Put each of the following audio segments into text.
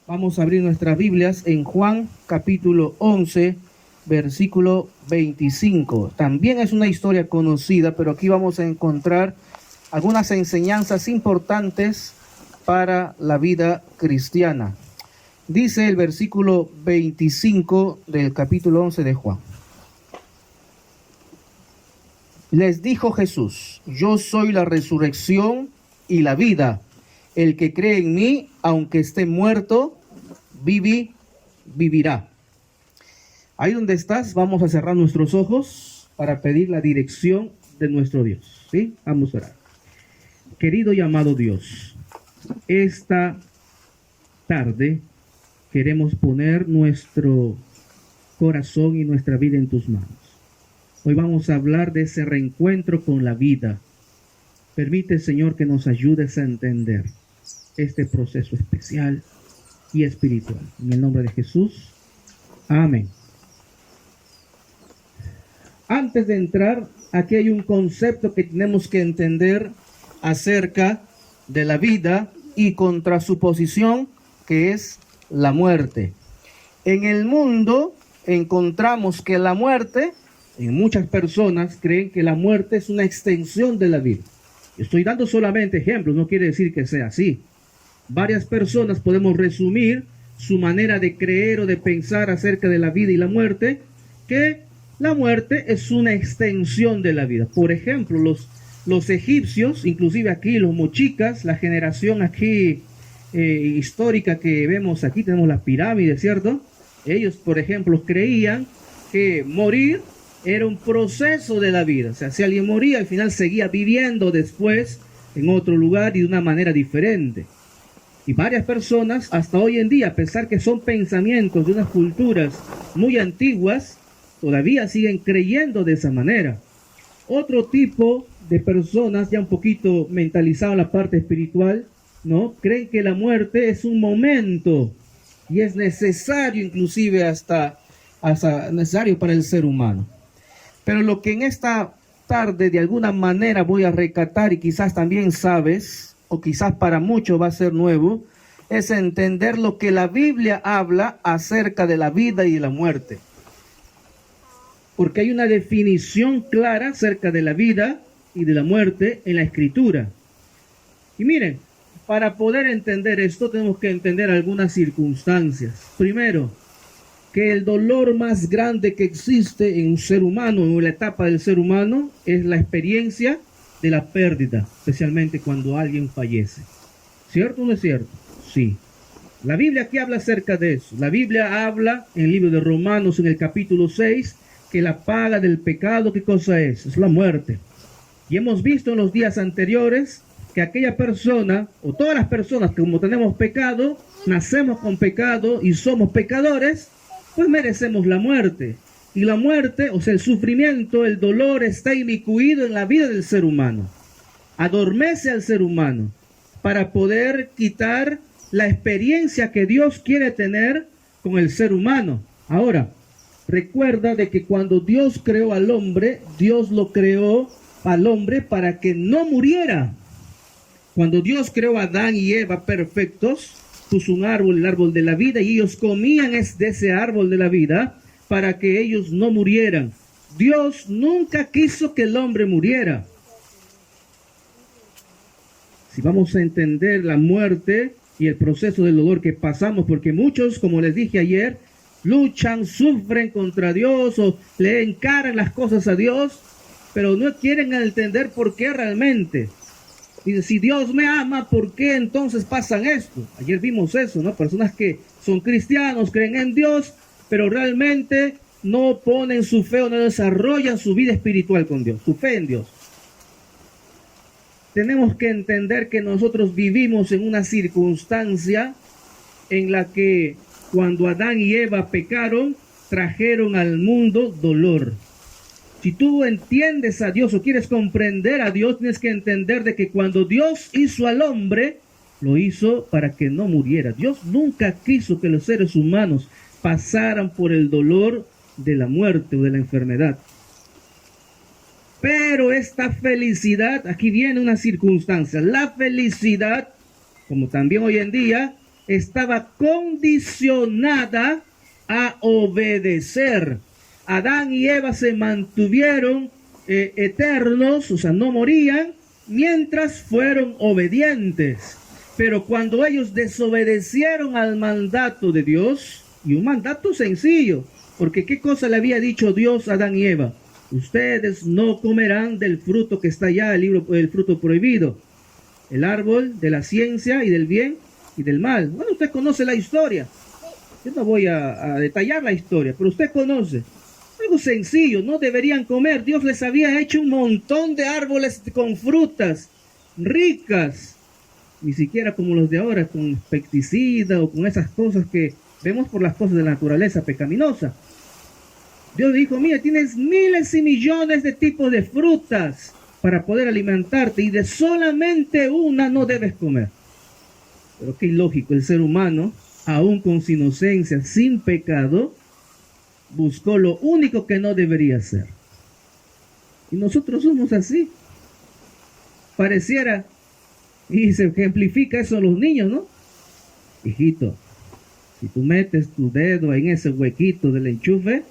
Vamos a abrir nuestras Biblias en Juan capítulo 11, versículo 25. También es una historia conocida, pero aquí vamos a encontrar algunas enseñanzas importantes para la vida cristiana. Dice el versículo 25 del capítulo 11 de Juan. Les dijo Jesús: yo soy la resurrección y la vida. El que cree en mí, aunque esté muerto, vivirá. Ahí donde estás, vamos a cerrar nuestros ojos para pedir la dirección de nuestro Dios. ¿Sí? Vamos a orar. Querido y amado Dios, esta tarde queremos poner nuestro corazón y nuestra vida en tus manos. Hoy vamos a hablar de ese reencuentro con la vida. Permite, Señor, que nos ayudes a entender este proceso especial y espiritual. En el nombre de Jesús. Amén. Antes de entrar, aquí hay un concepto que tenemos que entender acerca de la vida y contra su posición, que es la muerte. En el mundo encontramos que la muerte, en muchas personas creen que la muerte es una extensión de la vida. Estoy dando solamente ejemplos, no quiere decir que sea así. Varias personas podemos resumir su manera de creer o de pensar acerca de la vida y la muerte, que la muerte es una extensión de la vida. Por ejemplo, los egipcios, inclusive aquí los mochicas, la generación aquí histórica que vemos aquí, tenemos las pirámides, ¿cierto? Ellos, por ejemplo, creían que morir era un proceso de la vida. O sea, si alguien moría, al final seguía viviendo después en otro lugar y de una manera diferente. Y varias personas, hasta hoy en día, a pesar que son pensamientos de unas culturas muy antiguas, todavía siguen creyendo de esa manera. Otro tipo de personas, ya un poquito mentalizado en la parte espiritual, ¿no? Creen que la muerte es un momento y es necesario, inclusive hasta necesario para el ser humano. Pero lo que en esta tarde de alguna manera voy a recatar, y quizás también sabes, o quizás para muchos va a ser nuevo, es entender lo que la Biblia habla acerca de la vida y de la muerte. Porque hay una definición clara acerca de la vida y de la muerte en la Escritura. Y miren, para poder entender esto tenemos que entender algunas circunstancias. Primero, que el dolor más grande que existe en un ser humano, en la etapa del ser humano, es la experiencia de la pérdida, especialmente cuando alguien fallece. ¿Cierto o no es cierto? Sí. La Biblia aquí habla acerca de eso. La Biblia habla en el libro de Romanos, en el capítulo 6, que la paga del pecado, ¿qué cosa es? Es la muerte. Y hemos visto en los días anteriores que aquella persona, o todas las personas que como tenemos pecado, nacemos con pecado y somos pecadores, pues merecemos la muerte. Y la muerte, o sea, el sufrimiento, el dolor está inmiscuido en la vida del ser humano. Adormece al ser humano para poder quitar la experiencia que Dios quiere tener con el ser humano. Ahora, recuerda de que cuando Dios creó al hombre, Dios lo creó al hombre para que no muriera. Cuando Dios creó a Adán y Eva perfectos, puso un árbol, el árbol de la vida, y ellos comían de ese árbol de la vida para que ellos no murieran. Dios nunca quiso que el hombre muriera. Si vamos a entender la muerte y el proceso del dolor que pasamos, porque muchos, como les dije ayer, luchan, sufren contra Dios o le encaran las cosas a Dios, pero no quieren entender por qué realmente. Y si Dios me ama, ¿por qué entonces pasan esto? Ayer vimos eso, ¿no? Personas que son cristianos, creen en Dios, pero realmente no ponen su fe o no desarrollan su vida espiritual con Dios, su fe en Dios. Tenemos que entender que nosotros vivimos en una circunstancia en la que cuando Adán y Eva pecaron, trajeron al mundo dolor. Si tú entiendes a Dios o quieres comprender a Dios, tienes que entender de que cuando Dios hizo al hombre, lo hizo para que no muriera. Dios nunca quiso que los seres humanos pasaran por el dolor de la muerte o de la enfermedad. Pero esta felicidad, aquí viene una circunstancia, la felicidad, como también hoy en día, estaba condicionada a obedecer. Adán y Eva se mantuvieron eternos, o sea, no morían, mientras fueron obedientes. Pero cuando ellos desobedecieron al mandato de Dios, y un mandato sencillo, porque ¿qué cosa le había dicho Dios a Adán y Eva? Ustedes no comerán del fruto que está allá, el fruto prohibido, el árbol de la ciencia y del bien y del mal. Bueno, usted conoce la historia. Yo no voy a detallar la historia, pero usted conoce. Algo sencillo, no deberían comer. Dios les había hecho un montón de árboles con frutas ricas, ni siquiera como los de ahora, con pesticida o con esas cosas que vemos por las cosas de la naturaleza pecaminosa. Dios dijo, mira, tienes miles y millones de tipos de frutas para poder alimentarte y de solamente una no debes comer. Pero qué ilógico, el ser humano, aún con su inocencia, sin pecado, buscó lo único que no debería hacer. Y nosotros somos así. Pareciera, y se ejemplifica eso a los niños, ¿no? Hijito, si tú metes tu dedo en ese huequito del enchufe,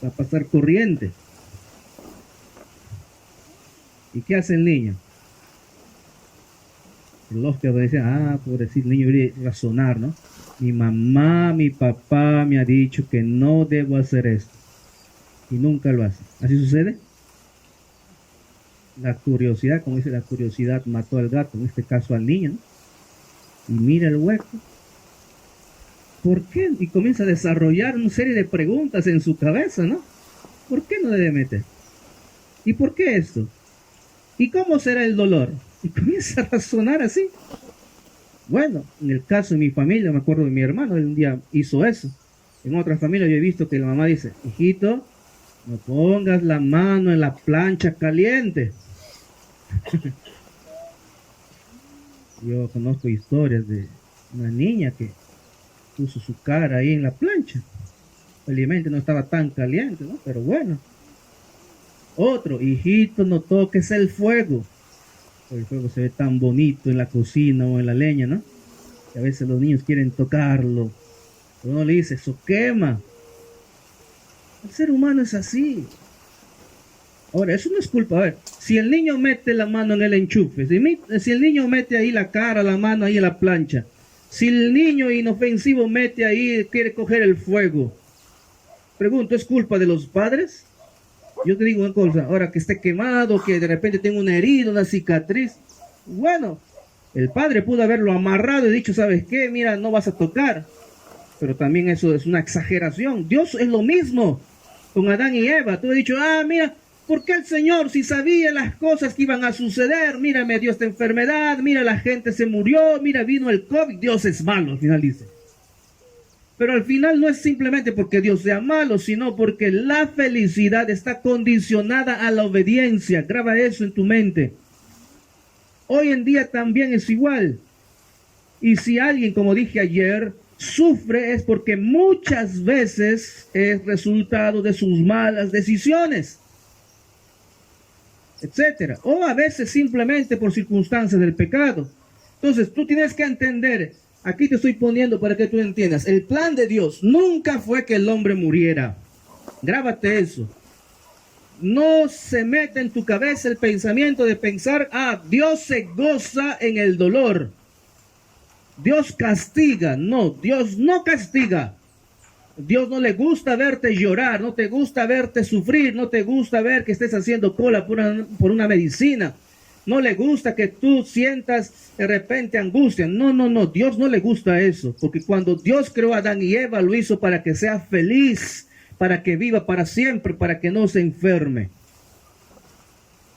va a pasar corriente. ¿Y qué hace el niño? Los que decían, pobrecito niño, debería razonar, ¿no? Mi mamá, mi papá me ha dicho que no debo hacer esto. Y nunca lo hace. ¿Así sucede? La curiosidad, como dice, la curiosidad mató al gato, en este caso al niño, ¿no? Y mira el hueco. ¿Por qué? Y comienza a desarrollar una serie de preguntas en su cabeza, ¿no? ¿Por qué no debe meter? ¿Y por qué esto? ¿Y cómo será el dolor? Y comienza a razonar así. Bueno, en el caso de mi familia, me acuerdo de mi hermano, él un día hizo eso. En otra familia yo he visto que la mamá dice, hijito, no pongas la mano en la plancha caliente. Yo conozco historias de una niña que puso su cara ahí en la plancha. Felizmente no estaba tan caliente, ¿no? Pero bueno. Otro, hijito, no toques el fuego. El fuego se ve tan bonito en la cocina o en la leña, ¿no? Que a veces los niños quieren tocarlo. Pero uno le dice, eso quema. El ser humano es así. Ahora, eso no es culpa. A ver, si el niño mete la mano en el enchufe, si el niño mete ahí la cara, la mano ahí en la plancha, si el niño inofensivo mete ahí, quiere coger el fuego, pregunto, ¿es culpa de los padres? Yo te digo una cosa, ahora que esté quemado, que de repente tenga una herida, una cicatriz, bueno, el padre pudo haberlo amarrado y dicho, ¿sabes qué? Mira, no vas a tocar. Pero también eso es una exageración. Dios es lo mismo con Adán y Eva. Tú has dicho, mira, ¿por qué el Señor, si sabía las cosas que iban a suceder, mira, me dio esta enfermedad, mira, la gente se murió, mira, vino el COVID, Dios es malo, al final dice. Pero al final no es simplemente porque Dios sea malo, sino porque la felicidad está condicionada a la obediencia. Graba eso en tu mente. Hoy en día también es igual. Y si alguien, como dije ayer, sufre es porque muchas veces es resultado de sus malas decisiones, etcétera. O a veces simplemente por circunstancias del pecado. Entonces tú tienes que entender. Aquí te estoy poniendo para que tú entiendas. El plan de Dios nunca fue que el hombre muriera. Grábate eso. No se mete en tu cabeza el pensamiento de pensar, Dios se goza en el dolor. Dios castiga. No, Dios no castiga. Dios no le gusta verte llorar, no te gusta verte sufrir, no te gusta ver que estés haciendo cola por una medicina. No le gusta que tú sientas de repente angustia. No, Dios no le gusta eso. Porque cuando Dios creó a Adán y Eva, lo hizo para que sea feliz, para que viva para siempre, para que no se enferme.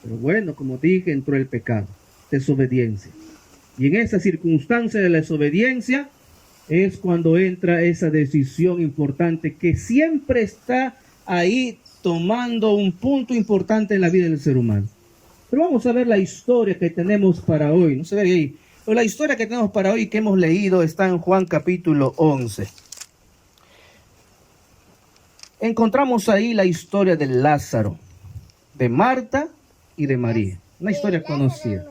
Pero bueno, como dije, entró el pecado, desobediencia. Y en esa circunstancia de la desobediencia es cuando entra esa decisión importante que siempre está ahí tomando un punto importante en la vida del ser humano. Pero vamos a ver la historia que tenemos para hoy. No se ve ahí. Pero la historia que tenemos para hoy que hemos leído está en Juan capítulo 11. Encontramos ahí la historia de Lázaro, de Marta y de María. Una historia conocida.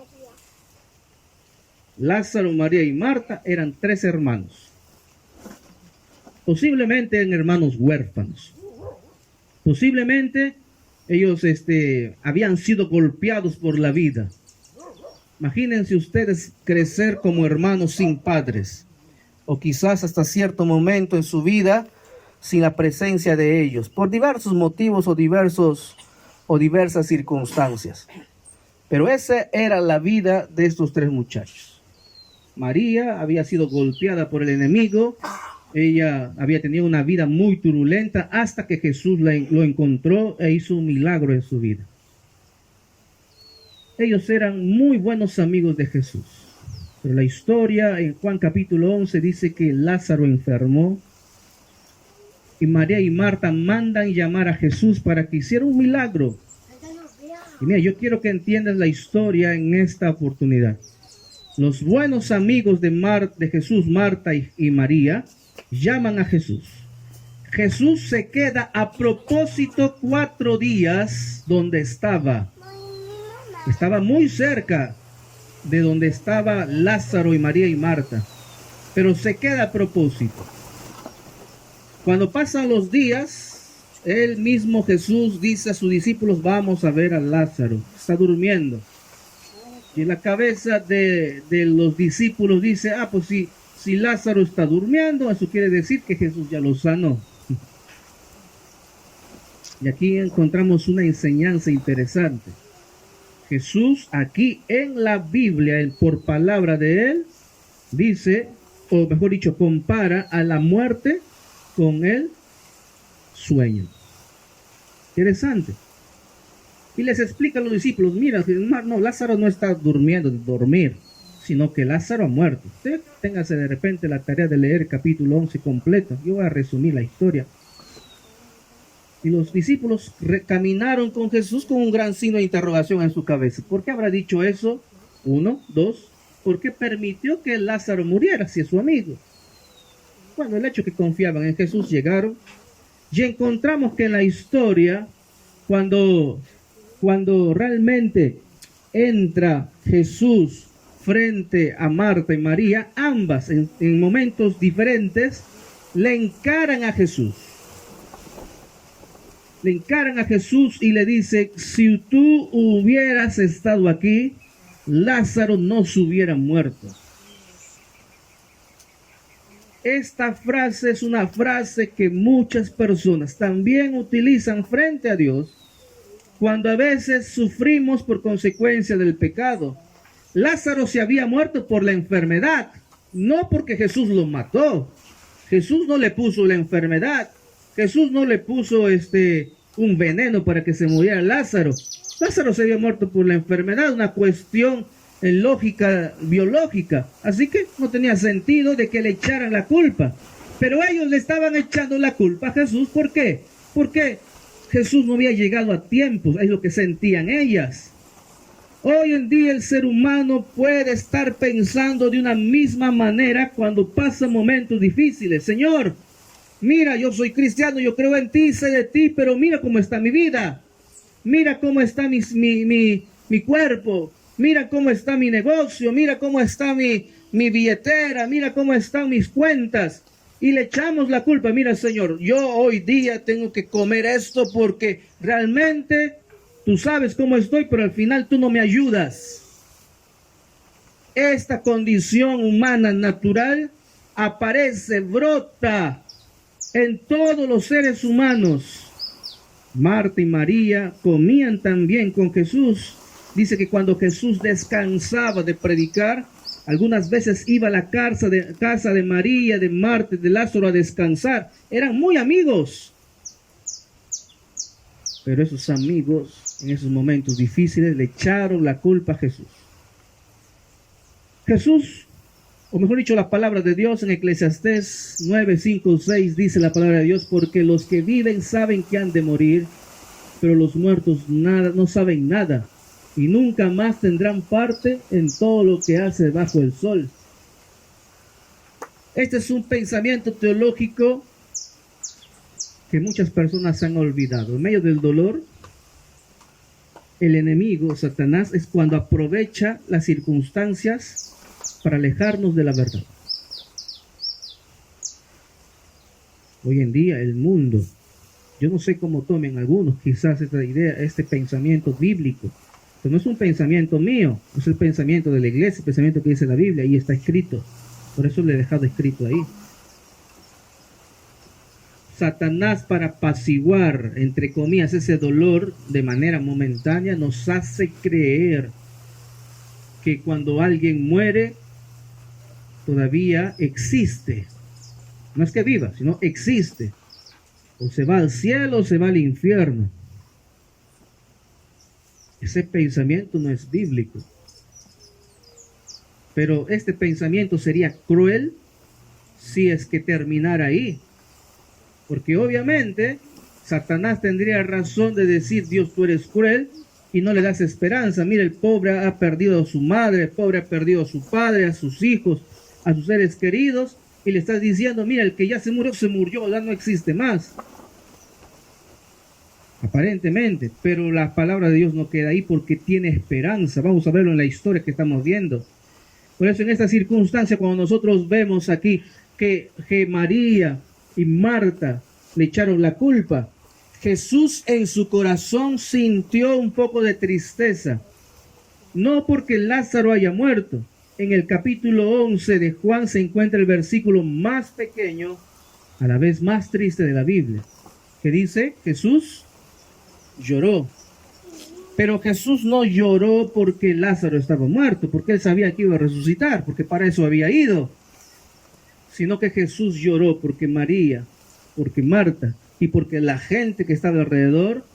Lázaro, María y Marta eran 3 hermanos. Posiblemente eran hermanos huérfanos. Posiblemente ellos habían sido golpeados por la vida. Imagínense ustedes crecer como hermanos sin padres, o quizás hasta cierto momento en su vida sin la presencia de ellos, por diversos motivos o diversas circunstancias. Pero esa era la vida de estos 3 muchachos. María había sido golpeada por el enemigo. Ella había tenido una vida muy turbulenta hasta que Jesús lo encontró e hizo un milagro en su vida. Ellos eran muy buenos amigos de Jesús. Pero la historia en Juan capítulo 11 dice que Lázaro enfermó y María y Marta mandan llamar a Jesús para que hiciera un milagro. Y mira, yo quiero que entiendas la historia en esta oportunidad. Los buenos amigos de Jesús, Marta y María, llaman a Jesús. Jesús se queda a propósito 4 días donde estaba. Estaba muy cerca de donde estaba Lázaro y María y Marta, pero se queda a propósito. Cuando pasan los días, él mismo Jesús dice a sus discípulos: vamos a ver a Lázaro, está durmiendo. Y en la cabeza de los discípulos dice: pues si Lázaro está durmiendo, eso quiere decir que Jesús ya lo sanó. Y aquí encontramos una enseñanza interesante. Jesús aquí en la Biblia, por palabra de él, dice, o mejor dicho, compara a la muerte con el sueño. Interesante. Y les explica a los discípulos: mira, no, Lázaro no está durmiendo de dormir, sino que Lázaro ha muerto. Usted téngase de repente la tarea de leer el capítulo 11 completo. Yo voy a resumir la historia. Y los discípulos caminaron con Jesús con un gran signo de interrogación en su cabeza. ¿Por qué habrá dicho eso? 1, 2. ¿Por qué permitió que Lázaro muriera si es su amigo? Bueno, el hecho que confiaban en Jesús llegaron. Y encontramos que en la historia, cuando realmente entra Jesús frente a Marta y María, ambas en momentos diferentes le encaran a Jesús. Le encaran a Jesús y le dice: si tú hubieras estado aquí, Lázaro no se hubiera muerto. Esta frase es una frase que muchas personas también utilizan frente a Dios cuando a veces sufrimos por consecuencia del pecado. Lázaro se había muerto por la enfermedad, no porque Jesús lo mató. Jesús no le puso la enfermedad. Jesús no le puso un veneno para que se muriera Lázaro. Lázaro se había muerto por la enfermedad, una cuestión en lógica biológica. Así que no tenía sentido de que le echaran la culpa. Pero ellos le estaban echando la culpa a Jesús. ¿Por qué? Porque Jesús no había llegado a tiempo, es lo que sentían ellas. Hoy en día el ser humano puede estar pensando de una misma manera cuando pasa momentos difíciles. Señor, mira, yo soy cristiano, yo creo en ti, sé de ti, pero mira cómo está mi vida. Mira cómo está mi cuerpo. Mira cómo está mi negocio. Mira cómo está mi billetera. Mira cómo están mis cuentas. Y le echamos la culpa. Mira, Señor, yo hoy día tengo que comer esto porque realmente tú sabes cómo estoy, pero al final tú no me ayudas. Esta condición humana natural aparece, brota en todos los seres humanos. Marta y María comían también con Jesús. Dice que cuando Jesús descansaba de predicar, algunas veces iba a la casa de María, de Marta, de Lázaro a descansar. Eran muy amigos. Pero esos amigos, en esos momentos difíciles, le echaron la culpa a Jesús. Jesús, o mejor dicho, la palabra de Dios en Eclesiastés 9, 5, 6 dice la palabra de Dios: porque los que viven saben que han de morir, pero los muertos no saben nada, y nunca más tendrán parte en todo lo que hace bajo el sol. Este es un pensamiento teológico que muchas personas han olvidado. En medio del dolor, el enemigo, Satanás, es cuando aprovecha las circunstancias para alejarnos de la verdad. Hoy en día el mundo, yo no sé cómo tomen algunos quizás esta idea, este pensamiento bíblico, pero no es un pensamiento mío, es el pensamiento de la iglesia, el pensamiento que dice la Biblia, y está escrito. Por eso le he dejado escrito ahí. Satanás, para apaciguar, entre comillas, ese dolor de manera momentánea, nos hace creer que cuando alguien muere, todavía existe. No es que viva, sino existe. O se va al cielo o se va al infierno. Ese pensamiento no es bíblico. Pero este pensamiento sería cruel si es que terminara ahí. Porque obviamente Satanás tendría razón de decir: Dios, tú eres cruel y no le das esperanza. Mira, el pobre ha perdido a su madre, el pobre ha perdido a su padre, a sus hijos, a sus seres queridos, y le estás diciendo: mira, el que ya se murió, ya no existe más. Aparentemente, pero la palabra de Dios no queda ahí porque tiene esperanza. Vamos a verlo en la historia que estamos viendo. Por eso en esta circunstancia, cuando nosotros vemos aquí que María y Marta le echaron la culpa, Jesús en su corazón sintió un poco de tristeza, no porque Lázaro haya muerto. En el capítulo 11 de Juan se encuentra el versículo más pequeño, a la vez más triste de la Biblia, que dice: Jesús lloró. Pero Jesús no lloró porque Lázaro estaba muerto, porque él sabía que iba a resucitar, porque para eso había ido, sino que Jesús lloró porque María, porque Marta y porque la gente que estaba alrededor,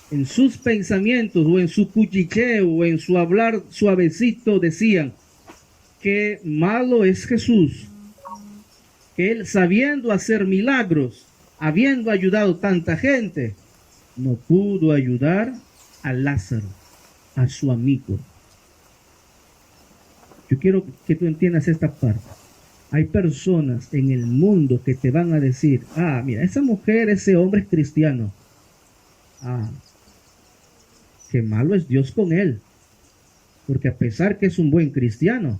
en sus pensamientos o en su cuchicheo o en su hablar suavecito, decían: qué malo es Jesús, que él, sabiendo hacer milagros, habiendo ayudado tanta gente, no pudo ayudar a Lázaro, a su amigo. Yo quiero que tú entiendas esta parte. Hay personas en el mundo que te van a decir: ah, mira, esa mujer, ese hombre es cristiano. Ah, qué malo es Dios con él. Porque a pesar que es un buen cristiano,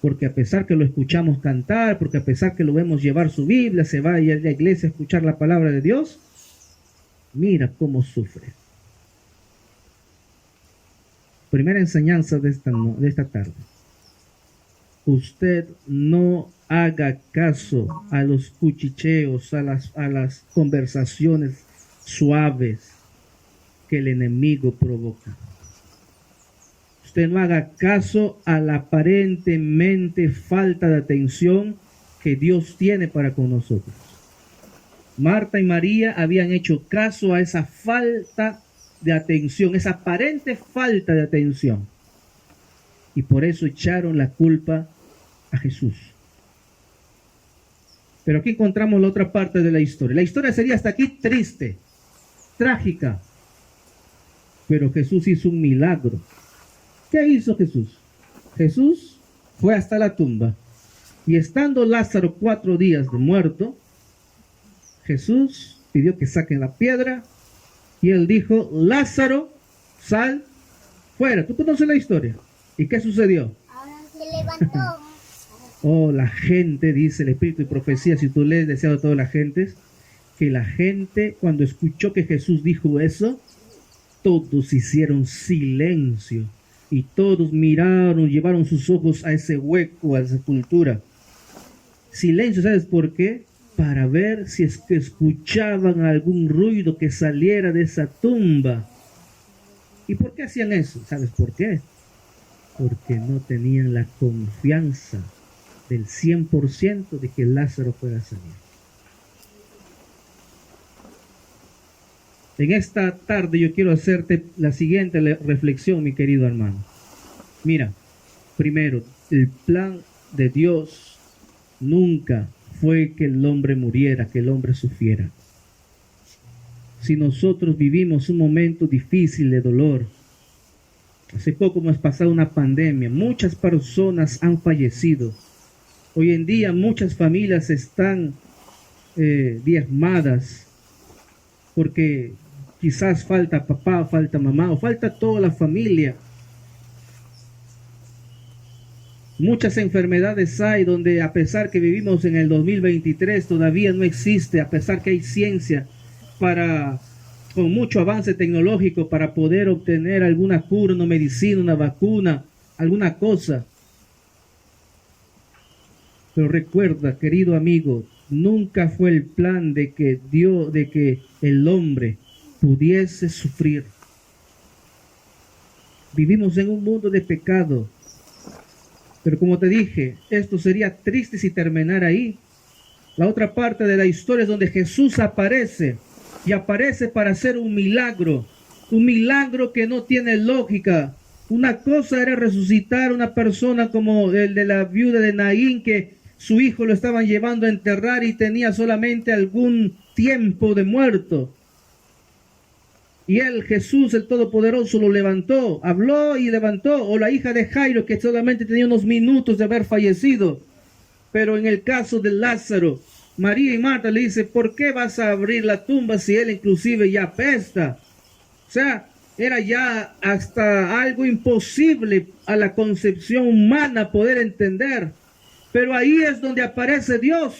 porque a pesar que lo escuchamos cantar, porque a pesar que lo vemos llevar su Biblia, se va a ir a la iglesia a escuchar la palabra de Dios, mira cómo sufre. Primera enseñanza de esta tarde. Usted no haga caso a los cuchicheos, a las conversaciones suaves que el enemigo provoca. Usted no haga caso a la aparentemente falta de atención que Dios tiene para con nosotros. Marta y María habían hecho caso a esa falta de atención, esa aparente falta de atención. Y por eso echaron la culpa a Jesús. Pero aquí encontramos la otra parte de la historia. La historia sería hasta aquí triste, trágica. Pero Jesús hizo un milagro. ¿Qué hizo Jesús? Jesús fue hasta la tumba. Y estando Lázaro 4 días de muerto, Jesús pidió que saquen la piedra. Y él dijo: Lázaro, sal fuera. ¿Tú conoces la historia? ¿Y qué sucedió? Ahora se levantó. Oh, la gente, dice el Espíritu y Profecía, si tú lees Deseado de todas las gentes, que la gente cuando escuchó que Jesús dijo eso, todos hicieron silencio y todos miraron, llevaron sus ojos a ese hueco, a la sepultura. Silencio, ¿sabes por qué? Para ver si es que escuchaban algún ruido que saliera de esa tumba. ¿Y por qué hacían eso? ¿Sabes por qué? Porque no tenían la confianza del 100% de que Lázaro fuera a salir. En esta tarde yo quiero hacerte la siguiente reflexión, mi querido hermano. Mira, primero, el plan de Dios nunca fue que el hombre muriera, que el hombre sufriera. Si nosotros vivimos un momento difícil de dolor, hace poco hemos pasado una pandemia, muchas personas han fallecido. Hoy en día muchas familias están diezmadas porque quizás falta papá, falta mamá o falta toda la familia. Muchas enfermedades hay donde, a pesar que vivimos en el 2023, todavía no existe, a pesar que hay ciencia con mucho avance tecnológico para poder obtener alguna cura, una medicina, una vacuna, alguna cosa. Pero recuerda, querido amigo, nunca fue el plan de que el hombre pudiese sufrir. Vivimos en un mundo de pecado. Pero como te dije, esto sería triste si terminara ahí. La otra parte de la historia es donde Jesús aparece. Y aparece para hacer un milagro que no tiene lógica. Una cosa era resucitar a una persona como el de la viuda de Naín, que su hijo lo estaban llevando a enterrar y tenía solamente algún tiempo de muerto. Y él, Jesús, el Todopoderoso, lo levantó, habló y levantó. O la hija de Jairo, que solamente tenía unos minutos de haber fallecido. Pero en el caso de Lázaro, María y Marta le dice, ¿por qué vas a abrir la tumba si él inclusive ya apesta? O sea, era ya hasta algo imposible a la concepción humana poder entender. Pero ahí es donde aparece Dios.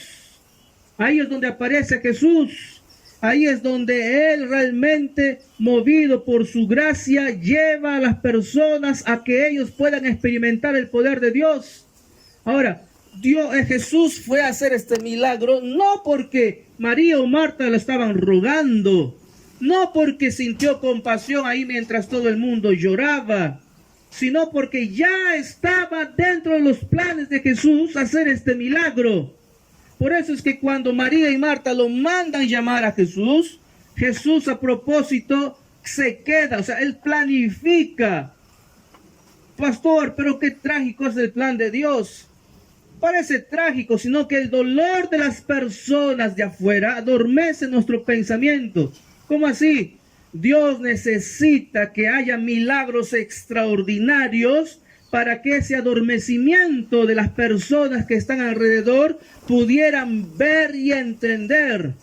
Ahí es donde aparece Jesús. Ahí es donde Él realmente, movido por su gracia, lleva a las personas a que ellos puedan experimentar el poder de Dios. Ahora, Jesús fue a hacer este milagro no porque María o Marta lo estaban rogando, no porque sintió compasión ahí mientras todo el mundo lloraba, sino porque ya estaba dentro de los planes de Jesús hacer este milagro. Por eso es que cuando María y Marta lo mandan llamar a Jesús, Jesús a propósito se queda, o sea, Él planifica. Pastor, pero qué trágico es el plan de Dios. Parece trágico, sino que el dolor de las personas de afuera adormece nuestro pensamiento. ¿Cómo así? Dios necesita que haya milagros extraordinarios para que ese adormecimiento de las personas que están alrededor pudieran ver y entender.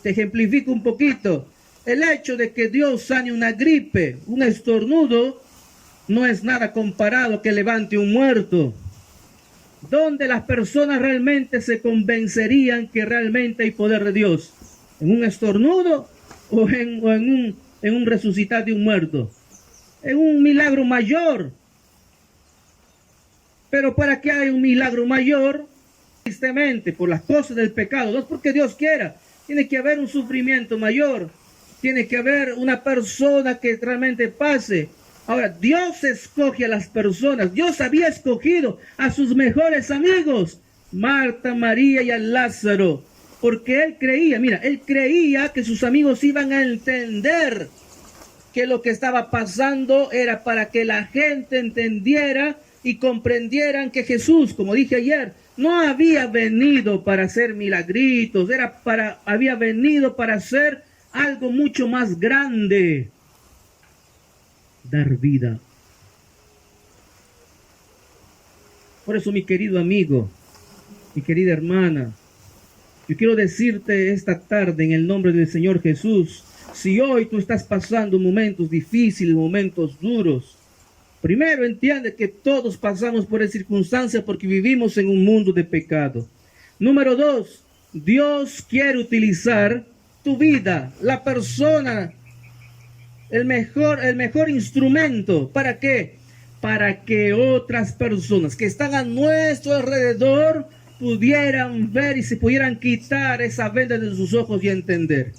Te ejemplifico un poquito. El hecho de que Dios sane una gripe, un estornudo, no es nada comparado que levante un muerto. ¿Dónde las personas realmente se convencerían que realmente hay poder de Dios? ¿En un estornudo o en un resucitar de un muerto? En un milagro mayor. Pero para que haya un milagro mayor, tristemente, por las cosas del pecado, no es porque Dios quiera, tiene que haber un sufrimiento mayor, tiene que haber una persona que realmente pase. Ahora, Dios escoge a las personas. Dios había escogido a sus mejores amigos, Marta, María y a Lázaro, porque Él creía que sus amigos iban a entender que lo que estaba pasando era para que la gente entendiera y comprendieran que Jesús, como dije ayer, no había venido para hacer milagritos, había venido para hacer algo mucho más grande. Dar vida. Por eso, mi querido amigo, mi querida hermana, yo quiero decirte esta tarde en el nombre del Señor Jesús, si hoy tú estás pasando momentos difíciles, momentos duros, primero entiende que todos pasamos por esa circunstancia porque vivimos en un mundo de pecado. Número 2, Dios quiere utilizar tu vida, la persona, el mejor instrumento. ¿Para qué? Para que otras personas que están a nuestro alrededor pudieran ver y se pudieran quitar esa venda de sus ojos y entender.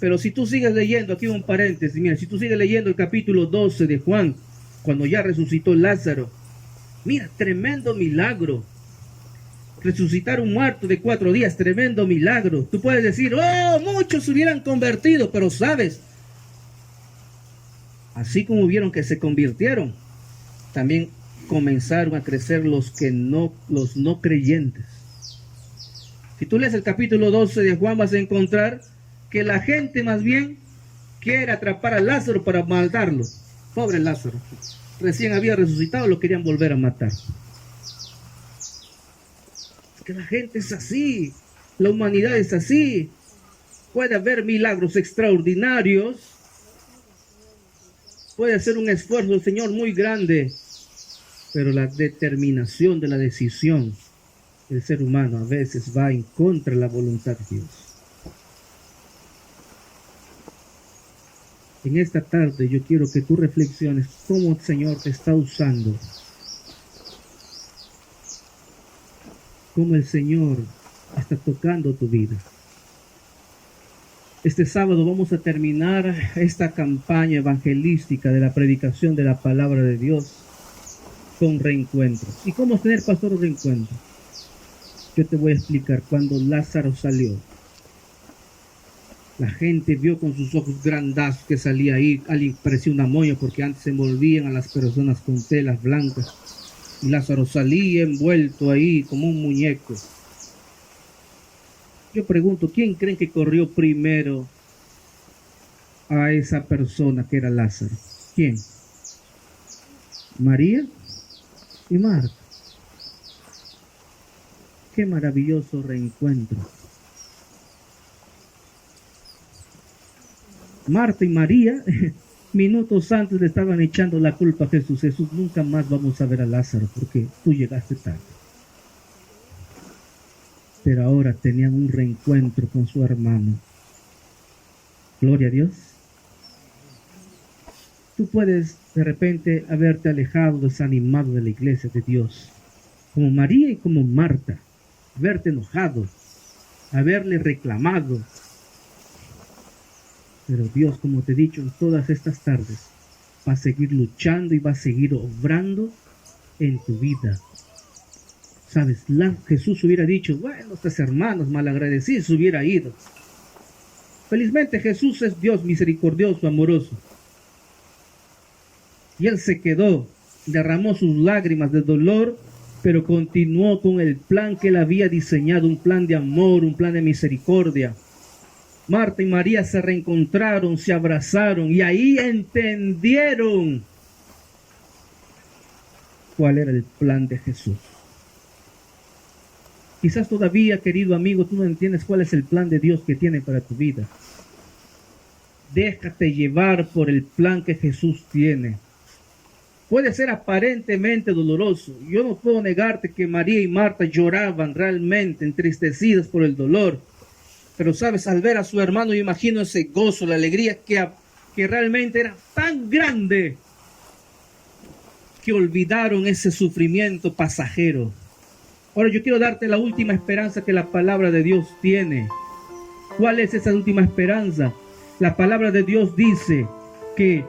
Pero si tú sigues leyendo, aquí un paréntesis, mira, si tú sigues leyendo el capítulo 12 de Juan, cuando ya resucitó Lázaro, mira, tremendo milagro. Resucitar un muerto de 4 días, tremendo milagro. Tú puedes decir, oh, muchos se hubieran convertido, pero sabes, así como vieron que se convirtieron, también comenzaron a crecer los no creyentes. Si tú lees el capítulo 12 de Juan, vas a encontrar que la gente más bien quiere atrapar a Lázaro para matarlo. Pobre Lázaro, recién había resucitado, lo querían volver a matar. Es que la gente es así, la humanidad es así. Puede haber milagros extraordinarios, puede hacer un esfuerzo el Señor muy grande, pero la determinación de la decisión del ser humano a veces va en contra de la voluntad de Dios. En esta tarde yo quiero que tú reflexiones cómo el Señor te está usando, cómo el Señor está tocando tu vida. Este sábado vamos a terminar esta campaña evangelística de la predicación de la palabra de Dios con reencuentros. ¿Y cómo tener, pastor, un reencuentro? Yo te voy a explicar. Cuando Lázaro salió, la gente vio con sus ojos grandazos que salía ahí. Alguien parecía una moña, porque antes se envolvían a las personas con telas blancas. Y Lázaro salía envuelto ahí como un muñeco. Yo pregunto, ¿quién creen que corrió primero a esa persona que era Lázaro? ¿Quién? María y Marta. Qué maravilloso reencuentro. Marta y María, minutos antes le estaban echando la culpa a Jesús. Jesús, nunca más vamos a ver a Lázaro porque tú llegaste tarde. Pero ahora tenían un reencuentro con su hermano. Gloria a Dios. Tú puedes de repente haberte alejado, desanimado de la iglesia de Dios, como María y como Marta, haberte enojado, haberle reclamado. Pero Dios, como te he dicho en todas estas tardes, va a seguir luchando y va a seguir obrando en tu vida. ¿Sabes? Jesús hubiera dicho, bueno, estos hermanos malagradecidos hubiera ido. Felizmente Jesús es Dios misericordioso, amoroso. Y Él se quedó, derramó sus lágrimas de dolor, pero continuó con el plan que Él había diseñado, un plan de amor, un plan de misericordia. Marta y María se reencontraron, se abrazaron y ahí entendieron cuál era el plan de Jesús. Quizás todavía, querido amigo, tú no entiendes cuál es el plan de Dios que tiene para tu vida. Déjate llevar por el plan que Jesús tiene. Puede ser aparentemente doloroso. Yo no puedo negarte que María y Marta lloraban realmente, entristecidas por el dolor. Pero sabes, al ver a su hermano, yo imagino ese gozo, la alegría que realmente era tan grande que olvidaron ese sufrimiento pasajero. Ahora yo quiero darte la última esperanza que la palabra de Dios tiene. ¿Cuál es esa última esperanza? La palabra de Dios dice que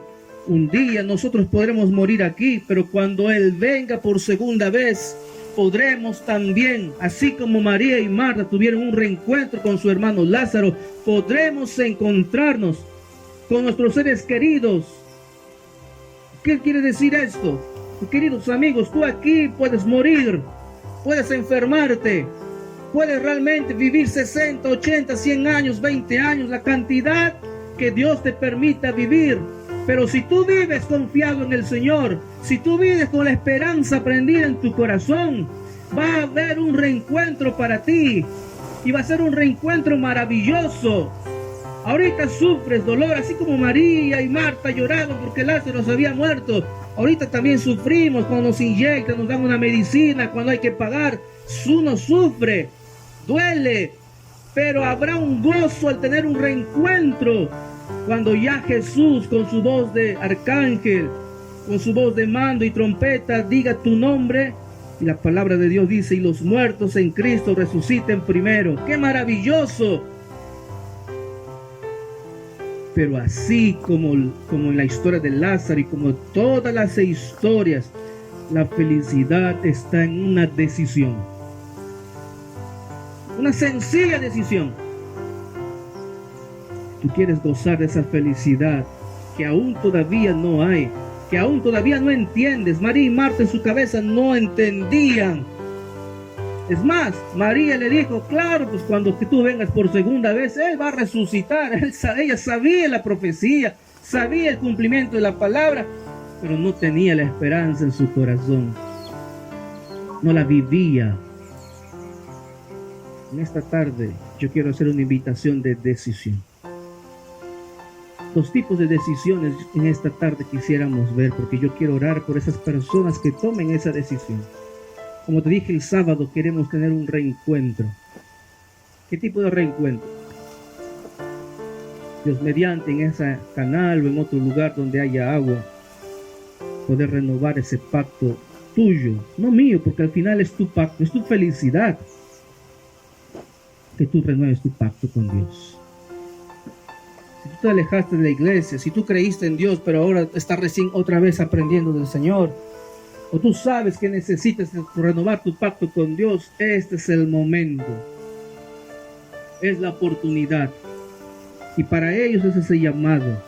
un día nosotros podremos morir aquí, pero cuando Él venga por segunda vez, podremos también, así como María y Marta tuvieron un reencuentro con su hermano Lázaro, podremos encontrarnos con nuestros seres queridos. ¿Qué quiere decir esto? Queridos amigos, tú aquí puedes morir, puedes enfermarte, puedes realmente vivir 60, 80, 100 años, 20 años, la cantidad que Dios te permita vivir. Pero si tú vives confiado en el Señor, si tú vives con la esperanza prendida en tu corazón, va a haber un reencuentro para ti. Y va a ser un reencuentro maravilloso. Ahorita sufres dolor, así como María y Marta lloraban porque Lázaro se había muerto. Ahorita también sufrimos cuando nos inyectan, nos dan una medicina, cuando hay que pagar. Uno sufre, duele, pero habrá un gozo al tener un reencuentro. Cuando ya Jesús, con su voz de arcángel, con su voz de mando y trompeta, diga tu nombre, y la palabra de Dios dice, y los muertos en Cristo resuciten primero. ¡Qué maravilloso! Pero así como en la historia de Lázaro y como todas las historias, la felicidad está en una decisión. Una sencilla decisión. Tú quieres gozar de esa felicidad que aún todavía no hay, que aún todavía no entiendes. María y Marta en su cabeza no entendían. Es más, María le dijo, claro, pues cuando tú vengas por segunda vez, Él va a resucitar. Ella sabía la profecía, sabía el cumplimiento de la palabra, pero no tenía la esperanza en su corazón. No la vivía. En esta tarde yo quiero hacer una invitación de decisión. ¿Cuántos tipos de decisiones en esta tarde quisiéramos ver? Porque yo quiero orar por esas personas que tomen esa decisión. Como te dije el sábado, queremos tener un reencuentro. ¿Qué tipo de reencuentro? Dios mediante, en ese canal o en otro lugar donde haya agua, poder renovar ese pacto tuyo, no mío, porque al final es tu pacto, es tu felicidad, que tú renueves tu pacto con Dios. Si tú te alejaste de la iglesia, si tú creíste en Dios, pero ahora estás recién otra vez aprendiendo del Señor, o tú sabes que necesitas renovar tu pacto con Dios, este es el momento, es la oportunidad. Y para ellos es ese llamado,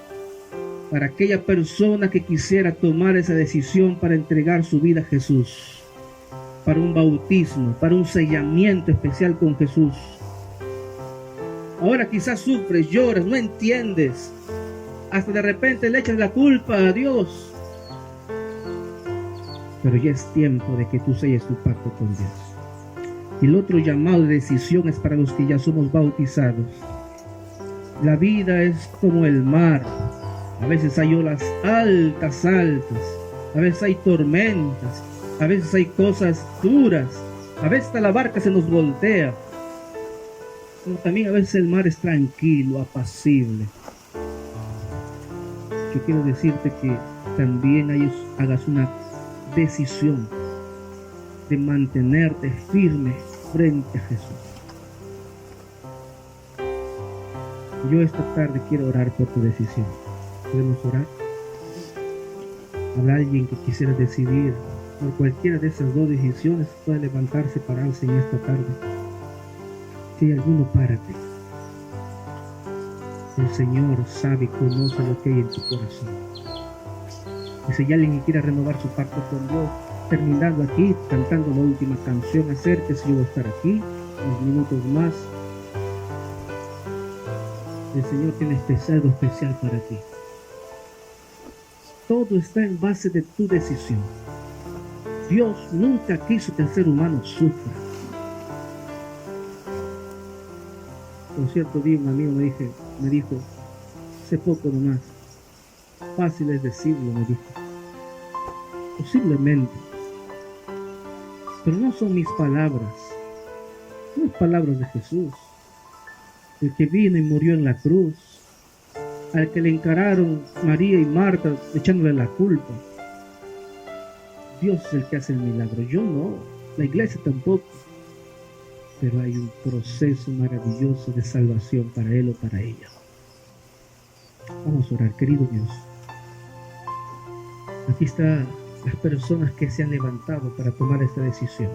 para aquella persona que quisiera tomar esa decisión para entregar su vida a Jesús, para un bautismo, para un sellamiento especial con Jesús. Ahora quizás sufres, lloras, no entiendes, hasta de repente le echas la culpa a Dios, pero ya es tiempo de que tú selles tu pacto con Dios. Y el otro llamado de decisión es para los que ya somos bautizados. La vida es como el mar. A veces hay olas altas, a veces hay tormentas, a veces hay cosas duras, a veces hasta la barca se nos voltea, pero también a veces el mar es tranquilo, apacible. Yo quiero decirte que también hagas una decisión de mantenerte firme frente a Jesús. Yo esta tarde quiero orar por tu decisión. ¿Podemos orar? ¿Habrá alguien que quisiera decidir por cualquiera de esas dos decisiones? Puede levantarse, pararse en esta tarde. Si hay alguno, párate. El Señor sabe y conoce lo que hay en tu corazón. Y si hay alguien que quiera renovar su pacto con Dios, terminando aquí, cantando la última canción, acérquese, yo voy a estar aquí unos minutos más. El Señor tiene algo especial para ti. Todo está en base de tu decisión. Dios nunca quiso que el ser humano sufra. Por cierto día un amigo me dijo, hace poco nomás, fácil es decirlo, me dijo. Posiblemente. Pero no son mis palabras. Son las palabras de Jesús. El que vino y murió en la cruz, al que le encararon María y Marta echándole la culpa. Dios es el que hace el milagro, yo no, la iglesia tampoco, pero hay un proceso maravilloso de salvación para él o para ella. Vamos a orar, querido Dios. Aquí están las personas que se han levantado para tomar esta decisión.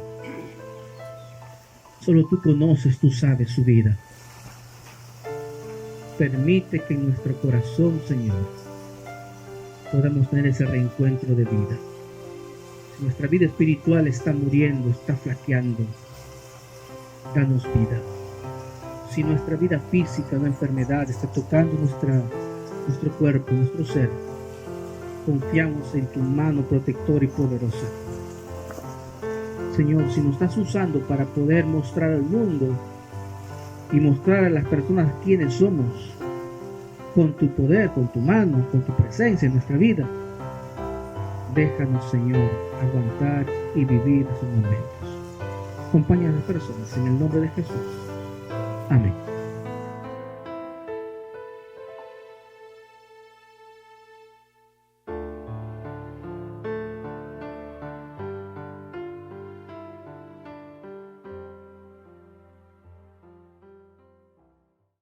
Solo tú conoces, tú sabes su vida. Permite que en nuestro corazón, Señor, podamos tener ese reencuentro de vida. Si nuestra vida espiritual está muriendo, está flaqueando, danos vida. Si nuestra vida física, una enfermedad, está tocando nuestro cuerpo, nuestro ser, confiamos en tu mano protectora y poderosa. Señor, si nos estás usando para poder mostrar al mundo y mostrar a las personas quiénes somos, con tu poder, con tu mano, con tu presencia en nuestra vida, déjanos, Señor, aguantar y vivir esos momentos. Acompaña a las personas en el nombre de Jesús. Amén.